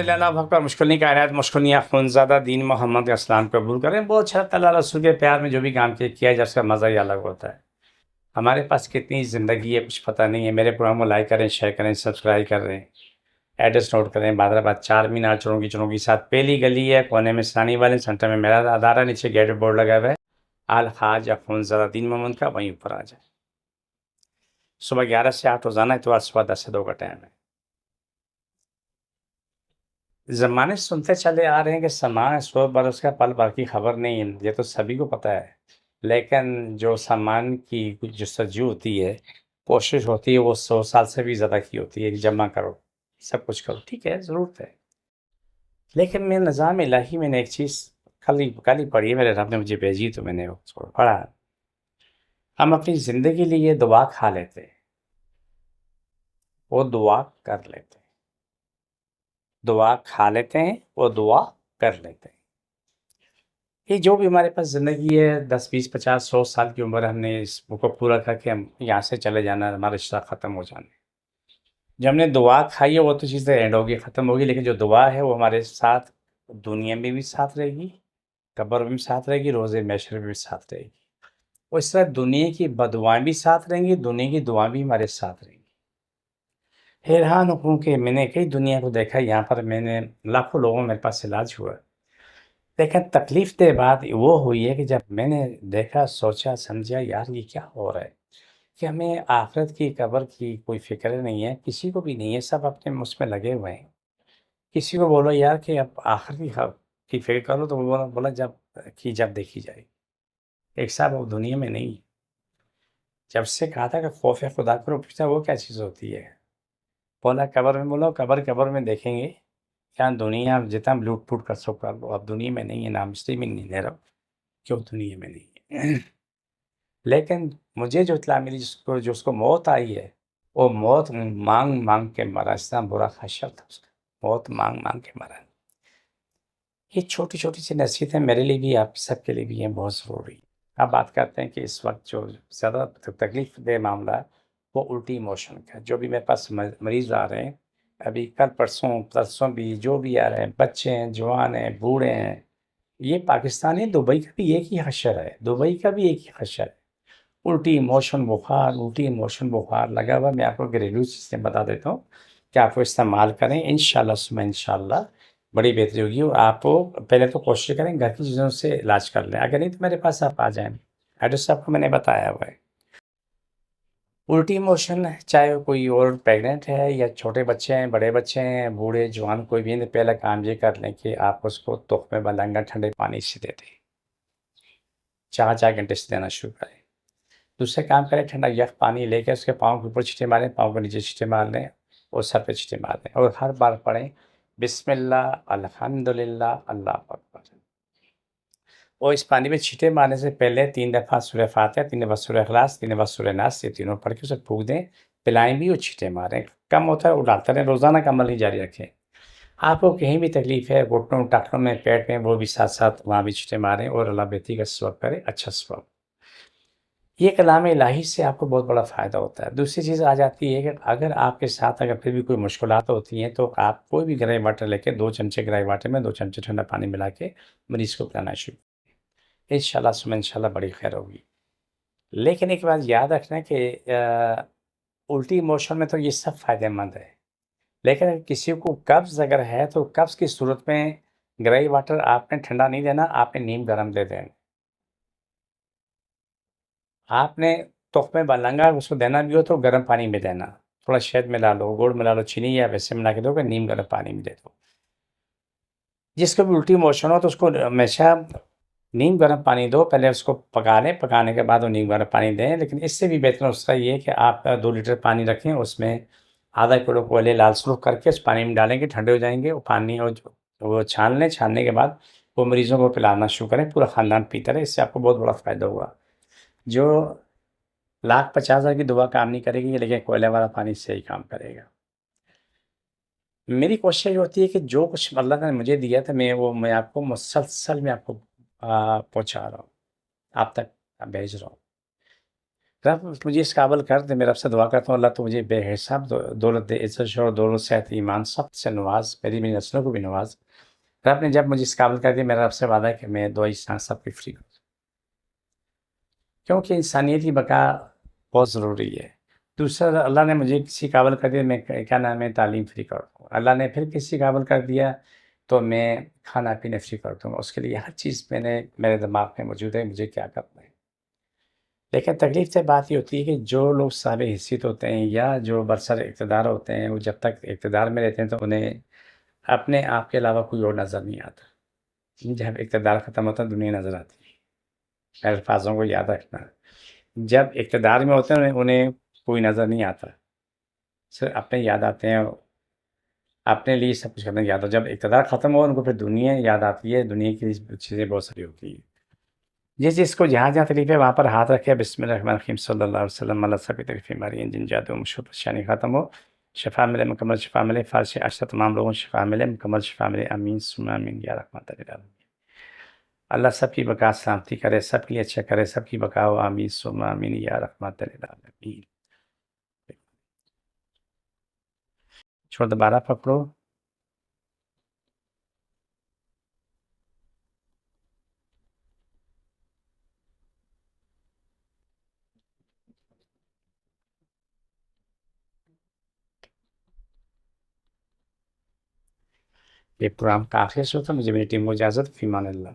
अल्हम्दुलिल्लाह भक्त पर मुश्किल नहीं कायनात मुश्किल ज़्यादा दीन मोहम्मद का इस्लाम कबूल करें। बहुत अच्छा अल्लाह रसूल के प्यार में जो भी काम किया जाए उसका मज़ा ही अलग होता है। हमारे पास कितनी ज़िंदगी है कुछ पता नहीं है। मेरे प्रोग्राम को लाइक करें, शेयर करें, सब्सक्राइब करें, एड्रेस नोट करें। बादराबाद 4 मीनार चौरों की साथ पहली गली है, कोने में सरानी वाले, सेंटर में मेरा अदारा, नीचे गेट बोर्ड लगा हुआ है आल हाज ज़्यादा दीन मोहम्मद का, वहीं ऊपर आ जाए। सुबह 11 से 8 रोज़ाना, इतवार सुबह 10 से 2 का टाइम है। ज़माने से सुनते चले आ रहे हैं कि सामान 100 बरस का पल भर की खबर नहीं है, ये तो सभी को पता है। लेकिन जो सामान की कुछ जस्तजू होती है, कोशिश होती है वो 100 साल से भी ज़्यादा की होती है कि जमा करो, सब कुछ करो, ठीक है, ज़रूरत है। लेकिन मैं निज़ाम इलाही मैंने एक चीज़ कल ही पढ़ी है, मेरे रब ने मुझे भेजी तो मैंने उसको पढ़ा। हम अपनी ज़िंदगी के लिए दुआ खा लेते हैं, वो दुआ कर लेते हैं। दुआ खा लेते हैं, वो दुआ कर लेते हैं। ये जो भी हमारे पास ज़िंदगी है 10, 20, 50, 100 साल की उम्र, हमने इसको पूरा करके हम यहाँ से चले जाना, हमारा रिश्ता ख़त्म हो जाना है। जो हमने दुआ खाई है वो तो चीज़ें एंड होगी, ख़त्म होगी, लेकिन जो दुआ है वो हमारे साथ दुनिया में भी साथ रहेगी, कब्र में भी साथ रहेगी, रोज़े महशर में भी साथ रहेगी। और इस तरह दुनिया की बदुआएँ भी साथ रहेंगी, दुनिया की दुआ भी हमारे साथ रहेंगी। हैरान हूँ कि मैंने कई दुनिया को देखा, यहाँ पर मैंने लाखों लोगों मेरे पास इलाज हुआ। लेकिन तकलीफ दे बात वो हुई है कि जब मैंने देखा, सोचा, समझा यार ये क्या हो रहा है कि हमें आखिरत की, कब्र की कोई फ़िक्र नहीं है, किसी को भी नहीं है, सब अपने उसमें लगे हुए हैं। किसी को बोलो यार कि अब आखिर की फ़िक्र करो तो वो बोला जब देखी जाएगी। एक साहब वो दुनिया में नहीं है। जब से कहा था कि खौफ़ खुदा करो, पूछा वो क्या चीज़ होती है? बोला कब्र में, बोला कब्र में देखेंगे, क्या दुनिया जितना लूट-फूट कर सो कर लो, अब दुनिया में नहीं है, ना मुस्लिम नहीं रह रहा, क्यों दुनिया में नहीं है। लेकिन मुझे जो इत्तला मिली, जो उसको मौत आई है, वो मौत माँग-माँग के मरा, इतना बुरा हशर था उसका, मौत माँग-माँग के मरा। ये छोटी-छोटी सी नसीहतें मेरे लिए भी, आप सबके लिए भी हैं, बहुत ज़रूरी। अब बात करते हैं कि इस वक़्त जो ज़्यादा तकलीफ़ दे मामला है, वो उल्टी मोशन का है। जो भी मेरे पास मरीज़ आ रहे हैं, अभी कल परसों भी जो भी आ रहे हैं, बच्चे हैं, जवान हैं, बूढ़े हैं, ये पाकिस्तान है, दुबई का भी एक ही हशर है, दुबई का भी एक ही हशर है। उल्टी मोशन बुखार लगा हुआ है। मैं आपको घरेलू चीज़ें बता देता हूँ कि आपको इस्तेमाल करें, इंशाल्लाह सुम्मा इंशाल्लाह बड़ी बेहतरी होगी। और आप पहले तो कोशिश करें घर की चीज़ों से इलाज कर लें, अगर नहीं तो मेरे पास आप आ जाएँ। एड्रेस आपको मैंने बताया हुआ है। उल्टी मोशन चाहे कोई और प्रेग्नेंट है या छोटे बच्चे हैं, बड़े बच्चे हैं, बूढ़े, जवान, कोई भी नहीं, पहला काम ये कर लें कि आप उसको तुख़्मे मलंगा ठंडे पानी से दे दें। 4-4 घंटे से देना शुरू करें। दूसरा काम करें, ठंडा यख़ पानी लेके उसके पाँव के ऊपर छींटे मारें, पाँव के नीचे छींटे मार लें और सर पे छींटे मार लें और हर बार पढ़ें बिस्मिल्लाह, अल्हम्दुलिल्लाह, अल्लाहु अकबर। और इस पानी में छींटे मारने से पहले 3 दफ़ा सूरह फ़ातिहा, 3 दफ़ा सूरह इख़लास, 3 दफ़ा सूरह नास, ये तीनों पढ़ के उसे फूँक दें, पिलाएँ भी और छींटे मारें। कम होता है उड़ाते रहें, रोज़ाना का अमल ही जारी रखें। आपको कहीं भी तकलीफ़ है, घुटनों, टाखनों में, पेट में, वो भी साथ-साथ वहाँ भी छींटे मारें और अल्लाह बेहतरी का सवाब करे, अच्छा सवाब। ये कलाम इलाही से आपको बहुत बड़ा फ़ायदा होता है। दूसरी चीज़ आ जाती है कि अगर आपके साथ अगर फिर भी कोई मुश्किलात होती हैं, तो आप कोई भी ग्रे वाटर लेके 2 चमचे ग्रे वाटर में 2 चमचे ठंडा पानी मिला के मरीज़ को पिलाना शुरू, इंशाल्लाह सुम्मा इंशाल्लाह बड़ी खैर होगी। लेकिन एक बात याद रखना कि उल्टी मोशन में तो ये सब फ़ायदेमंद है, लेकिन अगर किसी को कब्ज़ अगर है, तो कब्ज़ की सूरत में ग्रे वाटर आपने ठंडा नहीं देना, आपने नीम गरम दे देना। आपने तुख़्मे मलंगा उसको देना भी हो तो गर्म पानी में देना, थोड़ा शहद मिला लो, गुड़ मिला लो, चीनी या वैसे मिला के दोगे, नीम गर्म पानी में दे दो। जिसको भी उल्टी मोशन हो तो उसको हमेशा नीम गर्म पानी दो, पहले उसको पका लें, पकाने के बाद वो नीम गर्म पानी दें। लेकिन इससे भी बेहतर नुस्ख़ा ये है कि आप 2 लीटर पानी रखें, उसमें आधा किलो कोयले लाल सुर्ख़ करके उस पानी में डालेंगे, ठंडे हो जाएँगे, वो पानी वो छान लें, छानने के बाद वो मरीज़ों को पिलाना शुरू करें, पूरा ख़ानदान पीता रहे, इससे आपको बहुत बड़ा फ़ायदा होगा। जो लाख 50,000 की दवा काम नहीं करेगी, लेकिन कोयले वाला पानी सही काम करेगा। मेरी कोशिश ये होती है कि जो कुछ अल्लाह ने मुझे दिया था, मैं आपको मुसलसल मैं आपको पहुँचा रहा हूँ, आप तक भेज रहा हूँ। रब मुझे इस काबिल कर दे, मैं रब से दुआ करता हूँ अल्लाह तो मुझे बेहिसाब दौलत दे, इज़्ज़त शौहरत, दौलत, सेहत, ईमान सब से नवाज़, मेरी नस्लों को भी नवाज़। रब ने जब मुझे इस काबिल कर दिया, मेरा रब से वादा है कि मैं दुआ इंसान सबकी फ्री करूँ, क्योंकि इंसानियत की बका बहुत ज़रूरी है। दूसरा, अल्लाह ने मुझे किसी काबिल कर दिया, मैं क्या नाम है, तालीम फ्री कर दूँ। अल्लाह ने फिर किसी काबिल कर दिया तो मैं खाना-पीना फ्री कर दूँगा। उसके लिए हर चीज़ मेरे दिमाग में मौजूद है, मुझे क्या करना है। लेकिन तकलीफ़ से बात ये होती है कि जो लोग साहिब हैसियत होते हैं या जो बरसर इक़्तिदार होते हैं, वो जब तक इक़्तिदार में रहते हैं तो उन्हें अपने आप के अलावा कोई और नज़र नहीं आता। जब इक़्तिदार ख़त्म होता है, दुनिया नज़र आती है। अल्फ़ाज़ों को याद रखना। जब इक़्तिदार में होते हैं, उन्हें उन्हें कोई नज़र नहीं आता। सिर्फ़ अपने याद आते हैं, अपने लिए सब कुछ करना याद हो। जब इक़्तिदार ख़त्म हो, उनको फिर दुनिया याद आती है, दुनिया की चीज़ें बहुत सारी होती हैं। जिस जिसको जहाँ-जहाँ तकलीफ़ है, वहाँ पर हाथ रखे, बिस्मिल्लाहिर्रहमानिर्रहीम सल्लल्लाहु अलैहि वसल्लम, अल्लाह सभी तकलीफ़ें हमारी हैं, जिन जादू मुश्किल परेशानी ख़त्म हो, शिफ़ा मिले, मुकम्मल शिफ़ा मिले, फ़ारश अशर तमाम लोगों को शिफ़ा मिले, मुकम्मल शिफ़ा मिले, आमीन सुम्मा आमीन या रहमत लिल आलमीन। अल्लाह सबकी बका सलामती करे, सबके लिए अच्छा करे, सबकी बका हो, आमीन सुम्मा आमीन या रहमत लिल आलमीन। छोड़ दोबारा पकड़ो। ये प्रोग्राम का आखिरी शो था, मुझे मेरी टीम को इजाज़त, फ़ी अमान अल्लाह।